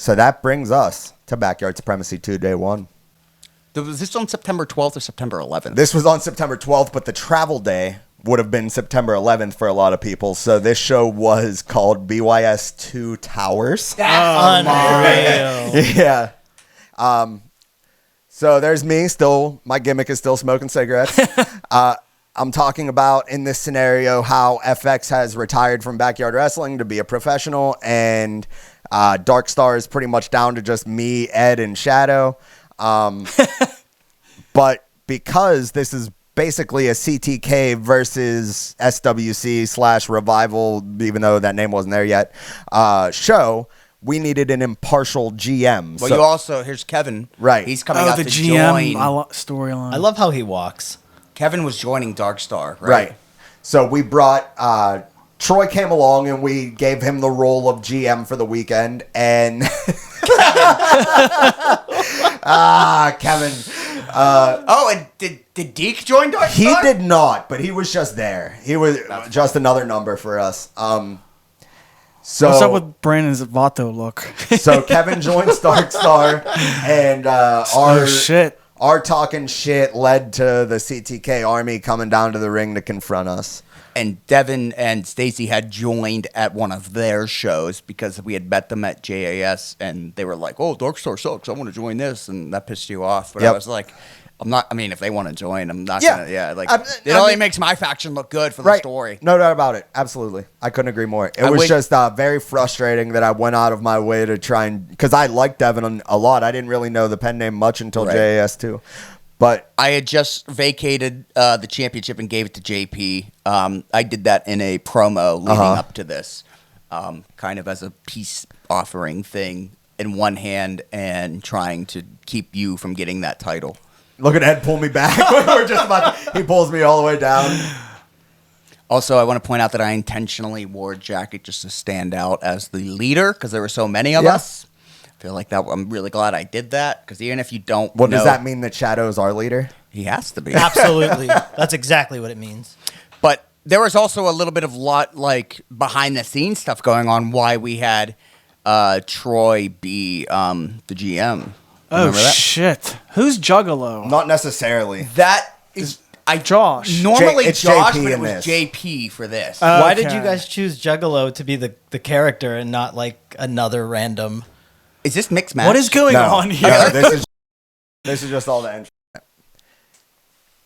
So that brings us to Backyard Supremacy 2, Day 1. Was this on September 12th or September 11th? This was on September 12th, but the travel day would have been September 11th for a lot of people. So this show was called BYS 2 Towers. That's unreal. Yeah. So there's me still. My gimmick is still smoking cigarettes. I'm talking about in this scenario how FX has retired from backyard wrestling to be a professional, and Dark Star is pretty much down to just me, Ed, and Shadow. But because this is basically a CTK versus SWC / Revival, even though that name wasn't there yet, show, we needed an impartial GM. Well, you also, here's Kevin. Right. He's coming out the to GM join. storyline. I love how he walks. Kevin was joining Dark Star, Right. So we brought, Troy came along and we gave him the role of GM for the weekend. And Kevin. And did Deke join Dark He Star? did not, but he was just there. He was just another number for us. So What's up with Brandon's Vato look? So Kevin joined Dark Star, and our talking shit led to the CTK army coming down to the ring to confront us. And Devin and Stacy had joined at one of their shows because we had met them at JAS, and they were like, "Oh, Dark Star sucks. I want to join this," and that pissed you off. But I was like, "I'm not. I mean, if they want to join, I'm not gonna. Yeah, like it only makes my faction look good for the story. No doubt about it. Absolutely, I couldn't agree more. It was just very frustrating that I went out of my way to try and because I liked Devin a lot. I didn't really know the pen name much until JAS too. But I had just vacated the championship and gave it to JP. I did that in a promo leading up to this, kind of as a peace offering thing in one hand and trying to keep you from getting that title. Look at Ed pull me back. We're just about he pulls me all the way down. Also, I want to point out that I intentionally wore a jacket just to stand out as the leader because there were so many of us. I feel like that. I'm really glad I did that because even if you don't, does that mean that Shadow's our leader? He has to be. Absolutely, that's exactly what it means. But there was also a little bit of behind the scenes stuff going on. Why we had Troy be the GM. Oh shit! Who's Juggalo? Not necessarily. That is Josh. Normally it's Josh, JP but it in was this. JP for this. Why did you guys choose Juggalo to be the character and not like another random? Is this mixed match? What is going on here? No, this is just all the entrance.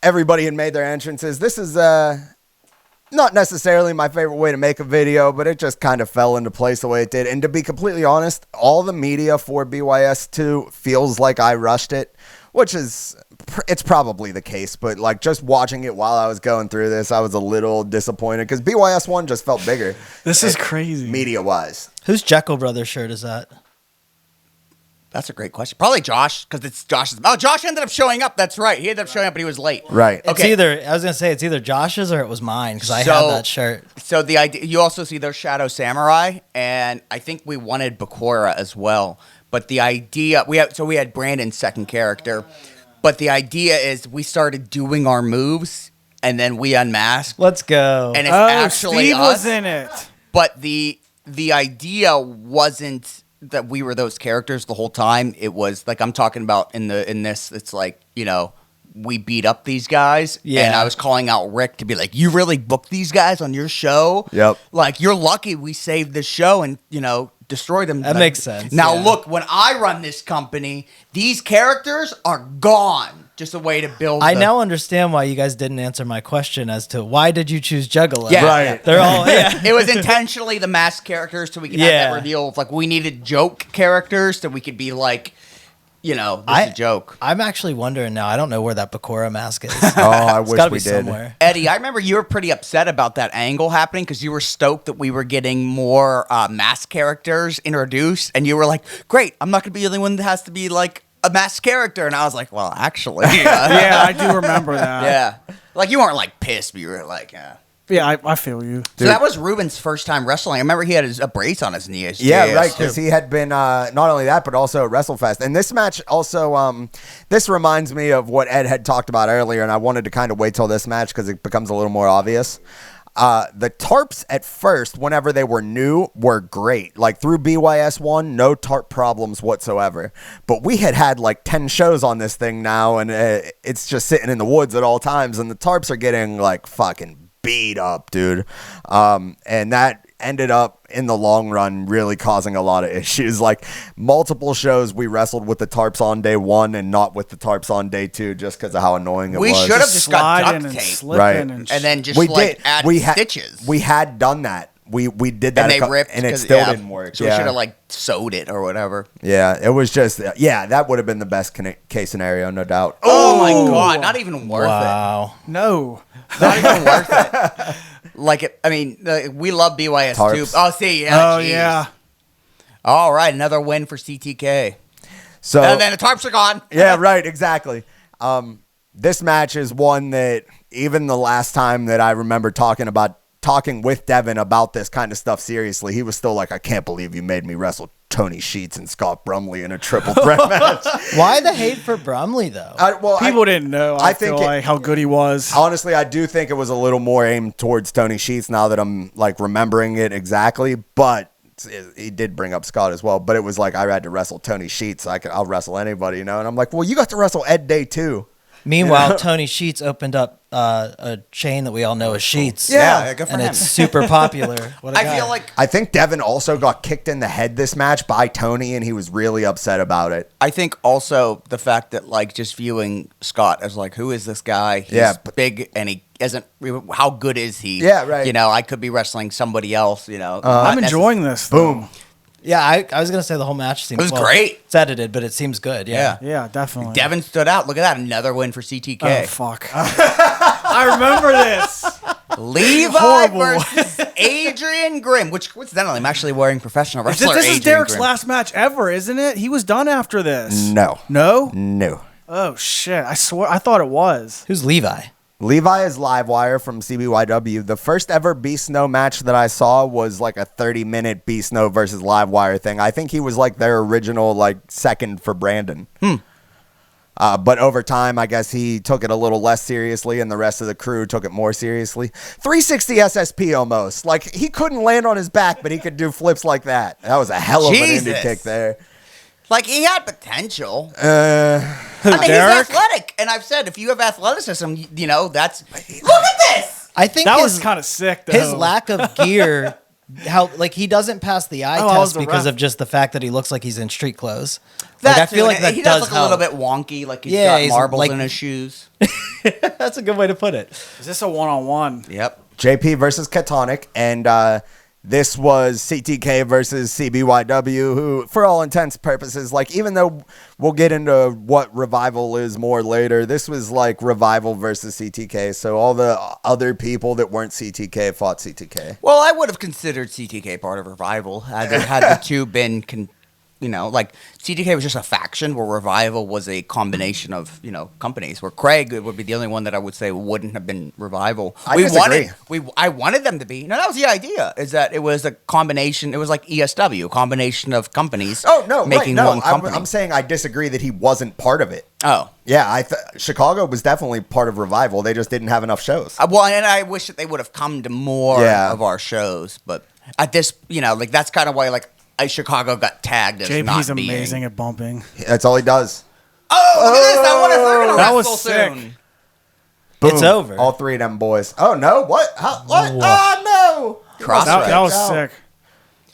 Everybody had made their entrances. This is not necessarily my favorite way to make a video, but it just kind of fell into place the way it did. And to be completely honest, all the media for BYS2 feels like I rushed it, which is it's probably the case. But like just watching it while I was going through this, I was a little disappointed because BYS1 just felt bigger. This is crazy. Media-wise. Whose Jekyll Brothers shirt is that? That's a great question. Probably Josh, because it's Josh's. Oh, Josh ended up showing up. That's right. He ended up showing up, but he was late. Right. It's either Josh's or it was mine because I had that shirt. So the idea, you also see there's Shadow Samurai, and I think we wanted Bakura as well. But the idea, we had Brandon's second character, but the idea is we started doing our moves, and then we unmasked. Let's go. And it's actually Steve us. was in it. But the idea wasn't that we were those characters the whole time. It was like I'm talking about in this. It's like we beat up these guys, and I was calling out Rick to be like, "You really booked these guys on your show? Yep. Like you're lucky we saved this show and destroyed them." That makes sense. Now look, when I run this company, these characters are gone. Just a way to build. I now understand why you guys didn't answer my question as to why did you choose Juggalo? Yeah, right. They're all. Yeah. It was intentionally the masked characters so we could have that reveal of like we needed joke characters so we could be like, this is a joke. I'm actually wondering now. I don't know where that Bakura mask is. Oh, I It's wish gotta we be did. somewhere. Eddie, I remember you were pretty upset about that angle happening because you were stoked that we were getting more masked characters introduced, and you were like, "Great, I'm not going to be the only one that has to be like a masked character." And I was like, "Well, actually, Yeah, I do remember that. yeah." Like you weren't like pissed, but you were like, Yeah, I feel you. So that was Ruben's first time wrestling. I remember he had a brace on his knee. Yeah, right, because he had been not only that, but also at WrestleFest. And this match also, this reminds me of what Ed had talked about earlier, and I wanted to kind of wait till this match because it becomes a little more obvious. The tarps at first, whenever they were new, were great. Like through BYS1, no tarp problems whatsoever. But we had like 10 shows on this thing now, and it's just sitting in the woods at all times, and the tarps are getting like fucking beat up, dude. And that ended up in the long run really causing a lot of issues. Like multiple shows we wrestled with the tarps on day 1 and not with the tarps on day 2 just because of how annoying it was. We should have just got Sliding duct and tape slipping Right. and and then just we like did. add we stitches. We had done that. We did that, and they ripped and it 'cause- still yeah. didn't work. So we should have like sewed it or whatever. Yeah, it was just that would have been the best case scenario, no doubt. Oh my god, not even worth Wow. no. it. Not even worth it. Like it, I mean, we love BYS too. Tarps. Oh, see, yeah, Oh geez. yeah. All right, another win for CTK. So And then the tarps are gone. yeah, right, exactly. This match is one that even the last time that I remember talking with Devin about this kind of stuff seriously, he was still like, I can't believe you made me wrestle Tony Sheets and Scott Brumley in a triple threat match. Why the hate for Brumley though? People didn't know. I think feel like how good he was. Honestly, I do think it was a little more aimed towards Tony Sheets now that I'm like remembering it exactly, but he did bring up Scott as well. But it was like, I had to wrestle Tony Sheets, so I'll wrestle anybody, And I'm like, well, you got to wrestle Ed Day too. Meanwhile, Tony Sheets opened up a chain that we all know as Sheets. Yeah, good for and him. it's super popular. What a I guy. feel like I think Devin also got kicked in the head this match by Tony, and he was really upset about it. I think also the fact that like just viewing Scott as like, who is this guy? He's big and he isn't. How good is he? Yeah, right. You know, I could be wrestling somebody else. You know, I'm enjoying this. Boom. Yeah, I was gonna say the whole match seems. It was great. It's edited, but it seems good. Yeah. Yeah, definitely. Devin stood out. Look at that, another win for CTK. Oh fuck. I remember this. Levi Horrible. versus Adrian Grimm, which coincidentally I'm actually wearing professional wrestler. This is Adrian Derek's Grimm. last match ever, isn't it? He was done after this. No. No? No. Oh shit. I swear I thought it was. Who's Levi? Levi is Livewire from CBYW. The first ever Beast Snow match that I saw was like a 30-minute Beast Snow versus Livewire thing. I think he was like their original like second for Brandon. But over time, I guess he took it a little less seriously, and the rest of the crew took it more seriously. 360 SSP almost. Like, he couldn't land on his back, but he could do flips like that. That was a hell of an Jesus. indie kick there. Like he had potential. Uh, I mean, Derek? he's athletic, and I've said if you have athleticism, you know that's. Look at this. I think That his, was kind of sick though. his lack of gear. How like he doesn't pass the eye Oh, I was test the because ref. of just the fact that he looks like he's in street clothes. That Like, I too, feel like and that he does does look a little help. bit wonky, like he's Yeah, got he's marbles like- in his shoes. That's a good way to put it. Is this a one-on-one? Yep. JP versus Catonic, and this was CTK versus CBYW, who, for all intents and purposes, like, even though we'll get into what Revival is more later, this was like Revival versus CTK, so all the other people that weren't CTK fought CTK. Well, I would have considered CTK part of Revival had the two been, like CTK was just a faction where Revival was a combination of companies. Where Craig would be the only one that I would say wouldn't have been Revival. I disagree. I wanted them to be. No, that was the idea. Is that it was a combination. It was like ESW, a combination of companies. Oh, no, making right, no, one company. I'm saying I disagree that he wasn't part of it. Oh. Yeah, Chicago was definitely part of Revival. They just didn't have enough shows. Well, and I wish that they would have come to more Yeah. of our shows, but at this, like that's kind of why Chicago got tagged as JP's not being. amazing at bumping. That's all he does. Oh, look at this! I wonder if they're gonna That was wrestle sick. soon. Boom. It's over. All three of them boys. Oh, no. What? What? Oh, no. Cross That, that was Out. sick.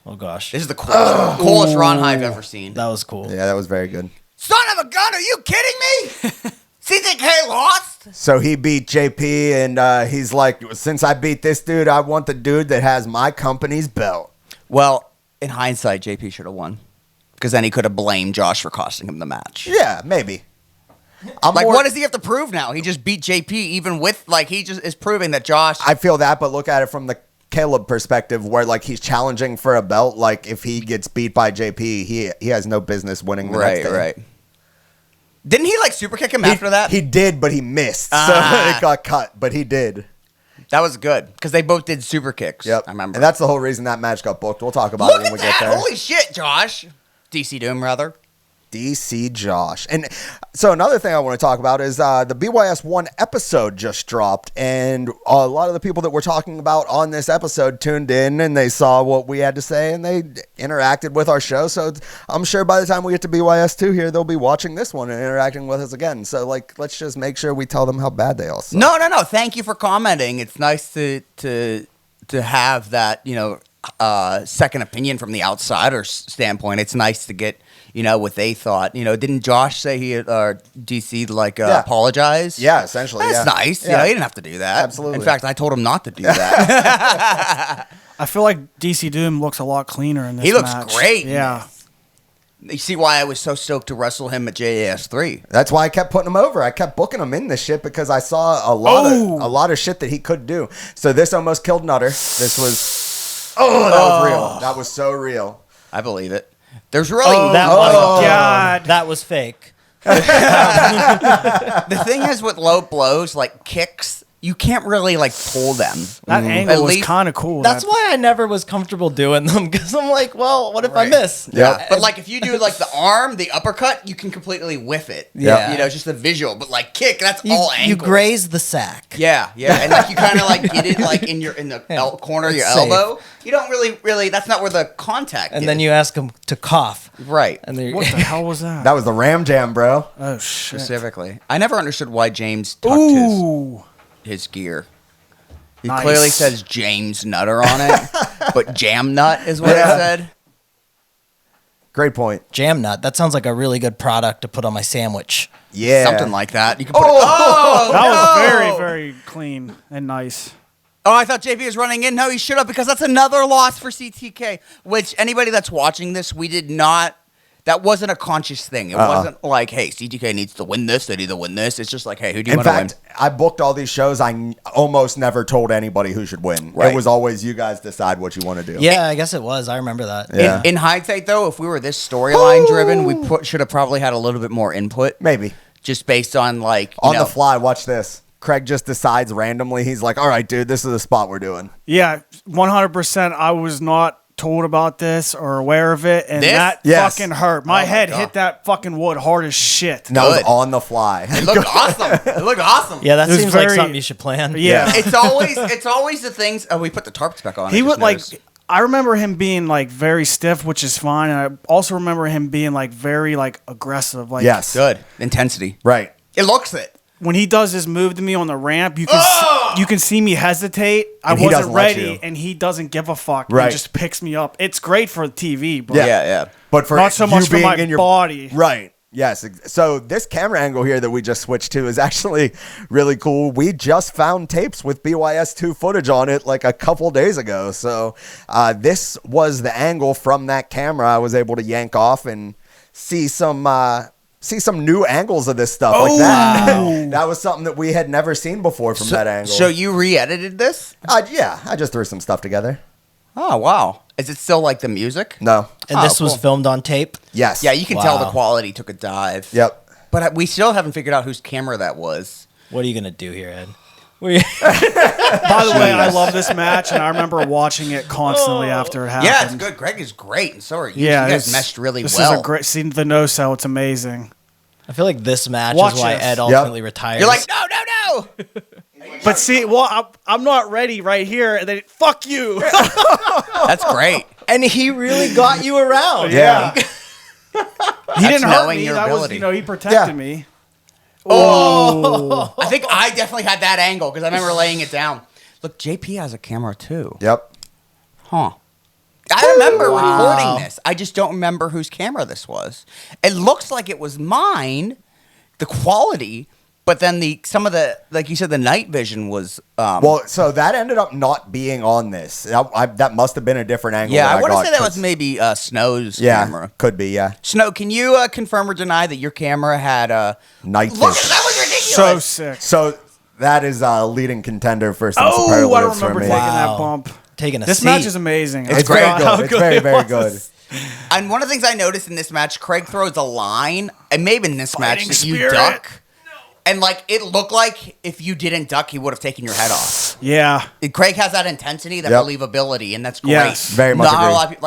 Oh gosh, This is the coolest run I've ever seen. that was cool. Yeah, that was very good. Son of a gun! Are you kidding me? CTK lost. So he beat JP, and he's like, since I beat this dude, I want the dude that has my company's belt. Well, in hindsight, JP should have won because then he could have blamed Josh for costing him the match. Yeah, maybe. What does he have to prove now? He just beat JP, even with he just is proving that Josh. I feel that, but look at it from the Caleb perspective, where he's challenging for a belt. Like, if he gets beat by JP, he has no business winning the next day. Right. Didn't he super kick him after that? He did, but he missed, so Ah. it got cut. But he did. That was good because they both did super kicks. Yep, I remember. and that's the whole reason that match got booked. We'll talk about Look it when at we that! get there. Holy shit, Josh. DC Doom, rather. DC Josh. And so another thing I want to talk about is the BYS 1 episode just dropped, and a lot of the people that we're talking about on this episode tuned in and they saw what we had to say and they interacted with our show. So I'm sure by the time we get to BYS 2 here, they'll be watching this one and interacting with us again. So like, let's just make sure we tell them how bad they all suck. No. Thank you for commenting. It's nice to have that, second opinion from the outsider standpoint. It's nice to get, what they thought. Didn't Josh say he DC apologize? Yeah, essentially. That's nice. Yeah. He didn't have to do that. Absolutely. In fact, I told him not to do that. I feel like DC Doom looks a lot cleaner in this He looks match. great. Yeah. You see why I was so stoked to wrestle him at JAS 3. That's why I kept putting him over. I kept booking him in this shit because I saw a lot of shit that he could do. So this almost killed Nutter. This was that was real. That was so real. I believe it. There's really That was fake. the thing is with low blows like kicks, you can't really pull them. That angle At was least- kind of cool. That's why I never was comfortable doing them, because I'm like, well, what if I Right. miss? Yeah. But if you do the arm, the uppercut, you can completely whiff it. Yeah. It's just the visual. But kick, that's You, all you angles. graze the sack. Yeah. And you kind of get it in the corner of your It's safe. elbow. You don't really. That's not where the contact. And is. then you ask him to cough. right. And then What the hell was that? That was the Ram Jam, bro. Oh shit. Specifically, I never understood why James tucked Ooh. his gear. He Nice. clearly says James Nutter on it, but Jam Nut is what it said. Great point. Jam nut. That sounds like a really good product to put on my sandwich. Yeah. Something like that. You can put That was no! very, very clean and nice. Oh, I thought JP was running in. No, he should have, because that's another loss for CTK. Which anybody that's watching this, we did not. That wasn't a conscious thing. It wasn't like, hey, CTK needs to win this. They need to win this. It's just like, hey, who do you In want to win? fact, I booked all these shows. I almost never told anybody who should win. Right. It was always you guys decide what you want to do. Yeah, I guess it was. I remember that. Yeah. In hindsight, though, if we were this storyline driven, we should have probably had a little bit more input. Maybe. Just based on On the fly, watch this. Craig just decides randomly. He's like, all right, dude, this is the spot we're doing. Yeah, 100%. I was not told about this or aware of it, and This? that Yes. fucking hurt. My my head God. hit that fucking wood hard as shit. And that was Good. on the fly. It looked awesome. It looked awesome. Yeah, that It was seems like very- something you should plan. Yeah. It's always the things. Oh, we put the tarps back on. He I would just noticed. I remember him being very stiff, which is fine, and I also remember him being very aggressive. Yes. Good intensity. Right. It looks it. When he does his move to me on the ramp, you can you can see me hesitate. I And he wasn't doesn't let ready, you. and he doesn't give a fuck. Right. And just picks me up. It's great for TV, but Yeah. But for Not so you much for being my in your body. Right. Yes. So this camera angle here that we just switched to is actually really cool. We just found tapes with BYS2 footage on it a couple days ago. So this was the angle from that camera I was able to yank off and see some new angles of this stuff like that. That was something that we had never seen before from that angle. So you re-edited this? Yeah, I just threw some stuff together. Oh wow! Is it still like the music? No. And this was cool. filmed on tape. Yes. Yeah, you can tell the Wow. quality took a dive. Yep. But we still haven't figured out whose camera that was. What are you going to do here, Ed? By the way, I love this match, and I remember watching it constantly after it happened. Yeah, it's good. Greg is great, and so are you. Yeah, you guys this- meshed really this well. is a great. See the no sell. It's amazing. I feel like this match Watch is why this. Ed Yep. ultimately retires. You're like, no. But see, I'm not ready right here. And then fuck you. That's great. and he really got you around. Yeah. He didn't hurt knowing me. your That was, ability. he protected Yeah. me. I think I definitely had that angle because I remember laying it down. Look, JP has a camera too. Yep. Huh. I remember recording this. I just don't remember whose camera this was. It looks like it was mine, the quality, but then some of the, like you said, the night vision was. Well, so that ended up not being on this. That must have been a different angle. yeah, that I want to got, say that 'cause- was maybe Snow's Yeah, camera. could be. Yeah, Snow, can you confirm or deny that your camera had a night Look, vision. that was ridiculous. So sick. So that is a leading contender for some Oh, I superlatives for remember me. taking Wow. that bump. Taking a This seat. match is amazing. It's I very forgot how good. It's very, it very was. good. And one of the things I noticed in this match, Craig throws a line, and maybe in this match Fighting that you spirit. duck. And it looked like if you didn't duck, he would have taken your head off. Yeah. Craig has that intensity, that Yep. believability, and that's great. Yes. Very much Not agree. a lot of people,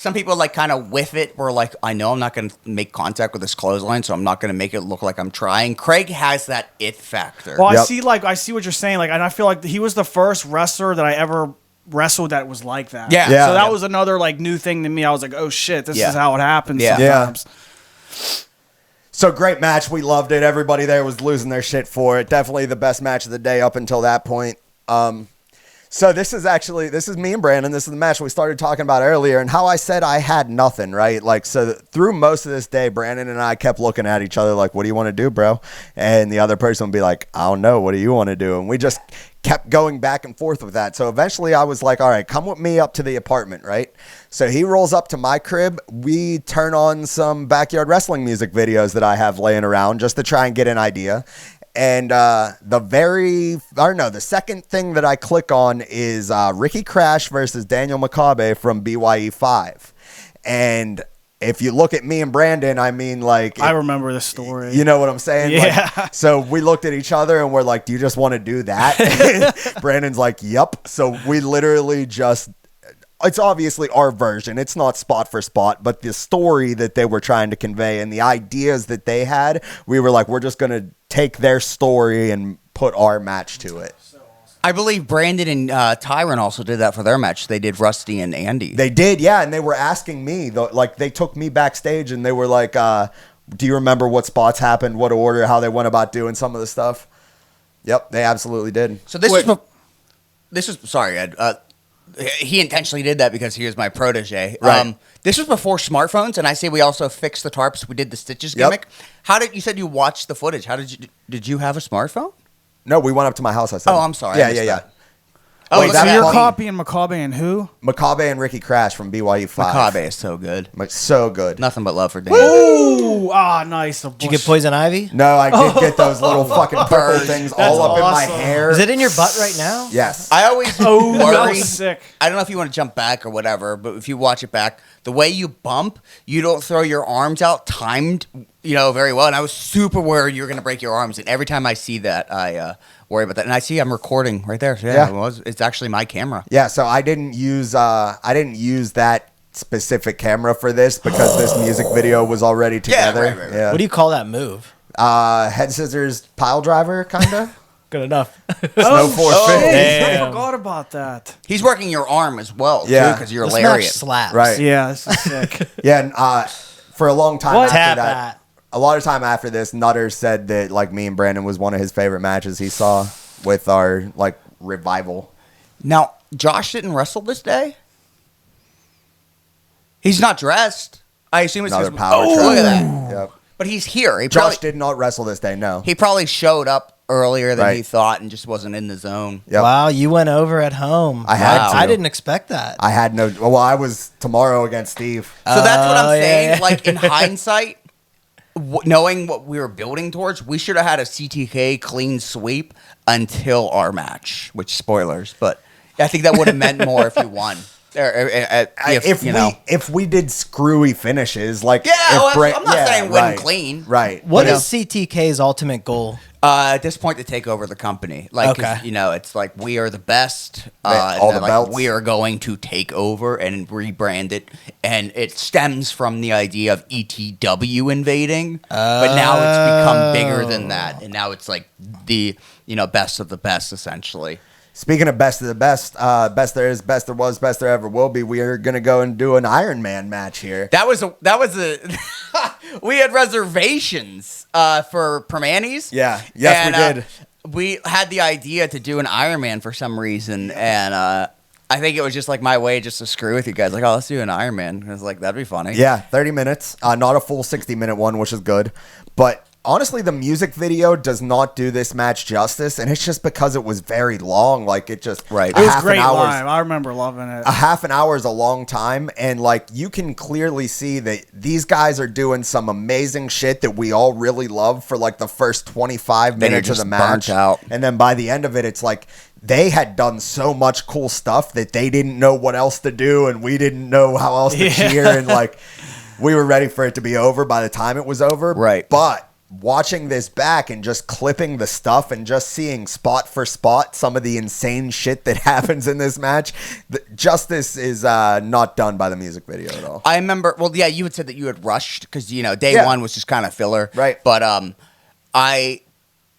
some people like kind of whiff it. Were like, I know I'm not going to make contact with this clothesline, so I'm not going to make it look like I'm trying. Craig has that it factor. Well, Yep. I see what you're saying. Like, and I feel like he was the first wrestler that I ever wrestled that was like that. Yeah. Yeah. So that was another like new thing to me. I was like, oh shit, this Yeah. is how it happens Yeah. sometimes. So great match. We loved it. Everybody there was losing their shit for it. Definitely the best match of the day up until that point. So this is me and Brandon. This is the match we started talking about earlier, and how I said I had nothing, right? Like, so through most of this day, Brandon and I kept looking at each other like, what do you want to do, bro? And the other person would be like, I don't know. What do you want to do? And we just kept going back and forth with that. So eventually I was like, all right, come with me up to the apartment, right? So he rolls up to my crib. We turn on some backyard wrestling music videos that I have laying around just to try and get an idea. And the second thing that I click on is Ricky Crash versus Daniel Makabe from BYE 5. And if you look at me and Brandon, I mean, like, I remember the story. you know what I'm saying? Yeah. Like, so we looked at each other and we're like, do you just want to do that? Brandon's like, yep. So we literally just, it's obviously our version. It's not spot for spot, but the story that they were trying to convey and the ideas that they had, we were like, we're just going to take their story and put our match to it. I believe Brandon and Tyron also did that for their match. They did Rusty and Andy. They did, yeah. And they were asking me, like, they took me backstage and they were like, do you remember what spots happened, what order, how they went about doing some of the stuff? Yep, they absolutely did. So this was sorry, Ed. He intentionally did that because he was my protege. Right. This was before smartphones, and I say we also fixed the tarps. We did the stitches Yep. gimmick. You said you watched the footage? Did you have a smartphone? No, we went up to my house, I said. Oh, I'm sorry. I Yeah, missed yeah. that. Oh, Wait, look that at So that. you're funny. copying Makabe and who? Makabe and Ricky Crash from BYU 5. Makabe is so good. Like, so good. Nothing but love for Dan. Ooh, nice. Did you get poison ivy? No, I did get those little fucking purple things all up in my awesome. hair. Is it in your butt right now? Yes. I always That worry. was sick. I don't know if you want to jump back or whatever, but if you watch it back, the way you bump, you don't throw your arms out timed, very well. And I was super worried you were going to break your arms. And every time I see that, I worry about that. And I see I'm recording right there. So Yeah. It's actually my camera. Yeah, so I didn't use that specific camera for this because this music video was already together. right. Yeah. What do you call that move? Head scissors pile driver kinda? Good enough. Snow 450. Damn. I forgot about that. He's working your arm as well, Yeah. because you're This match lariat. slaps. Right. Yeah, this is sick. Yeah, and for a long time after Tap that, that. a lot of time after this, Nutter said that like me and Brandon was one of his favorite matches he saw with our like revival. Now, Josh didn't wrestle this day? He's not dressed. I assume it's Another his power Oh, trip. look at that. Yep. But he's here. Josh did not wrestle this day, no. He probably showed up earlier than he Right. thought and just wasn't in the zone. Yep. Wow, you went over at home. I had Wow. to. I didn't expect that. I had no. Well, I was tomorrow against Steve. So that's what I'm yeah, saying. yeah. Like in hindsight, knowing what we were building towards, we should have had a CTK clean sweep until our match. Which spoilers, but I think that would have meant more if you won. If we did screwy finishes, like Yeah, if well, I'm not saying win clean. right? What But is CTK's ultimate goal? At this point, to take over the company, like 'cause, Okay. it's like we are the best. All the like, belts. we are going to take over and rebrand it, and it stems from the idea of ETW invading. But now it's become bigger than that, and now it's like the best of the best, essentially. Speaking of best of the best, best there is, best there was, best there ever will be. We are gonna go and do an Iron Man match here. That was a we had reservations for Permanis. Yeah. Yes, and, we did. We had the idea to do an Iron Man for some reason, and I think it was just like my way just to screw with you guys. Like, oh, let's do an Iron Man. I was like, that'd be funny. Yeah, 30 minutes. Not a full 60-minute one, which is good. But honestly, the music video does not do this match justice, and it's just because it was very long. Like, it just... Right. It was half an great hour's- live. I remember loving it. A half an hour is a long time, and like you can clearly see that these guys are doing some amazing shit that we all really love for like the first 25 Then you're minutes of the just match. burnt out. And then by the end of it, it's like they had done so much cool stuff that they didn't know what else to do, and we didn't know how else to cheer, and like we were ready for it to be over by the time it was over. Right. But watching this back and just clipping the stuff and just seeing spot for spot some of the insane shit that happens in this match, justice is not done by the music video at all. I remember, well, yeah, you had said that you had rushed because, day one was just kind of filler. Right. But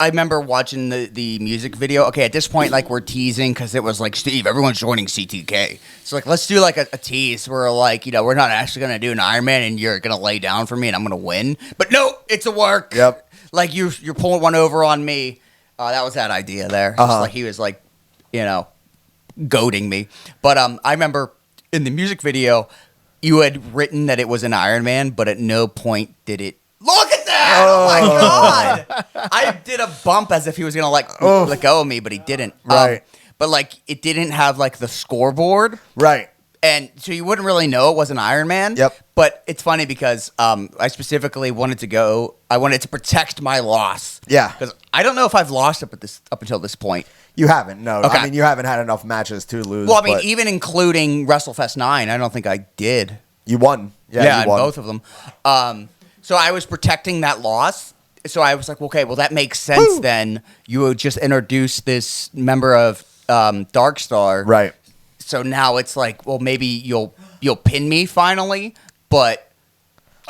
I remember watching the music video. Okay, at this point, like, we're teasing because it was like, Steve, everyone's joining CTK. So, like, let's do, like, a tease where, like, we're not actually going to do an Iron Man and you're going to lay down for me and I'm going to win. But no, it's a work. Yep. Like, you're pulling one over on me. That was that idea there. Just like he was, like, goading me. But I remember in the music video, you had written that it was an Iron Man, but at no point did it. Look at that! Oh my God! I did a bump as if he was gonna let go of me, but he didn't. Right. But like it didn't have like the scoreboard. Right. And so you wouldn't really know it was an Iron Man. Yep. But it's funny because I specifically wanted to protect my loss. Yeah. Because I don't know if I've lost up until this point. You haven't, no. Okay. I mean, you haven't had enough matches to lose. Well, I mean, even including WrestleFest 9, I don't think I did. You won. Yeah, in you won. both of them. So I was protecting that loss. So I was like, okay, well, that makes sense then. You would just introduce this member of Dark Star. Right. So now it's like, well, maybe you'll pin me finally, but...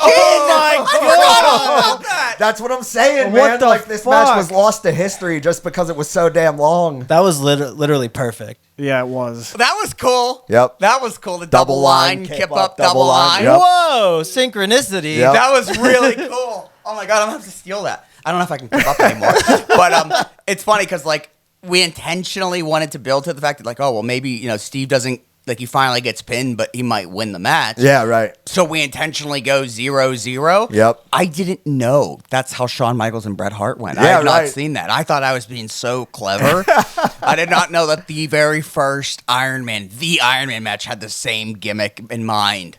Oh my God! That's what I'm saying, What man. the Like, this fuck? match was lost to history just because it was so damn long. That was literally perfect. Yeah, it was. That was cool. Yep. That was cool. The Double double line, line, kip kip up, up, double double line. line. Yep. Whoa, synchronicity. Yep. That was really cool. Oh my God, I'm gonna have to steal that. I don't know if I can keep up anymore. But it's funny because like we intentionally wanted to build to the fact that like, oh well, maybe Steve doesn't like he finally gets pinned, but he might win the match. Yeah, right. So we intentionally go 0-0. Yep. I didn't know that's how Shawn Michaels and Bret Hart went. I Yeah, had not right. seen that. I thought I was being so clever. I did not know that the very first Iron Man match had the same gimmick in mind.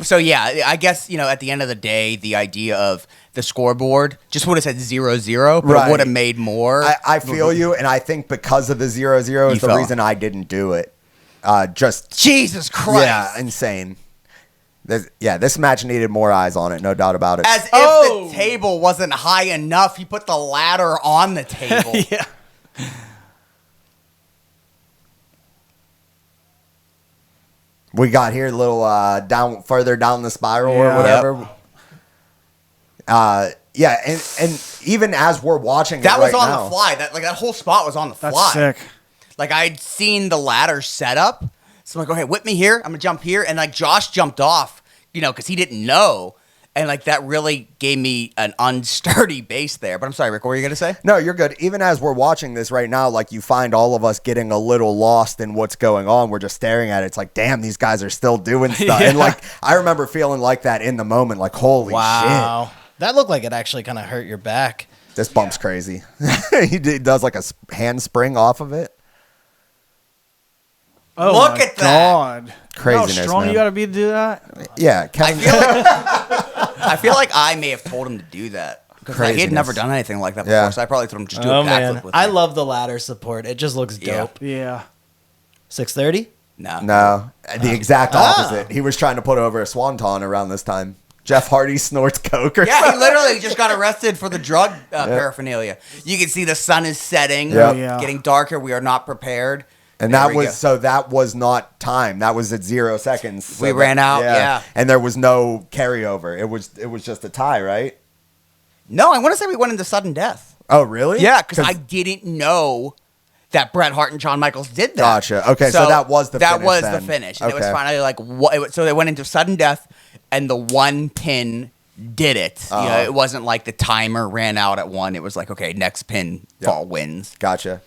So yeah, I guess at the end of the day, the idea of the scoreboard just would have said 0-0, but Right. it would have made more. I feel you, and I think because of the 0-0 is You the fell. reason I didn't do it. Just Jesus Christ! yeah, insane. This match needed more eyes on it, no doubt about it. As if the table wasn't high enough, he put the ladder on the table. Yeah. We got here a little further down the spiral or Yeah. whatever. Yeah, and even as we're watching That it was right on now, the fly. That whole spot was on the That's fly. sick. Like I'd seen the ladder set up, so I'm like, okay, whip me here. I'm gonna jump here, and like Josh jumped off, because he didn't know, and like that really gave me an unsturdy base there. But I'm sorry, Rick, what were you gonna say? No, you're good. Even as we're watching this right now, like you find all of us getting a little lost in what's going on. We're just staring at it. It's like, damn, these guys are still doing stuff. Yeah. And like, I remember feeling like that in the moment. Like, holy Wow. That looked like it actually kind of hurt your back. shit, this bump's crazy. He does like a handspring off of it. Oh Look my at that. God. Craziness, How strong man. you got to be to do that? Yeah, I Kevin. feel like I feel like I may have told him to do that because he had Craziness. never done anything like that before. Yeah. So I probably told him just do Oh a backflip man, with I me. love the ladder support. It just looks Yeah. dope. Yeah. 6:30. No, the exact opposite. He was trying to put over a swanton around this time. Jeff Hardy snorts coke or Yeah, something. he literally just got arrested for the drug paraphernalia. You can see the sun is setting, Yeah. Yeah. getting darker. We are not prepared. And There that we was go. so that was not time. That was at 0 seconds. So We ran out, yeah. And there was no carryover. It was just a tie, right? No, I want to say we went into sudden death. Oh, really? Yeah, because I didn't know that Bret Hart and Shawn Michaels did that. Gotcha. Okay, so that was the that finish was then. the finish. And it was Okay. finally like so they went into sudden death, and the one pin did it. It wasn't like the timer ran out at one. It was like, okay, next pin fall wins. Gotcha.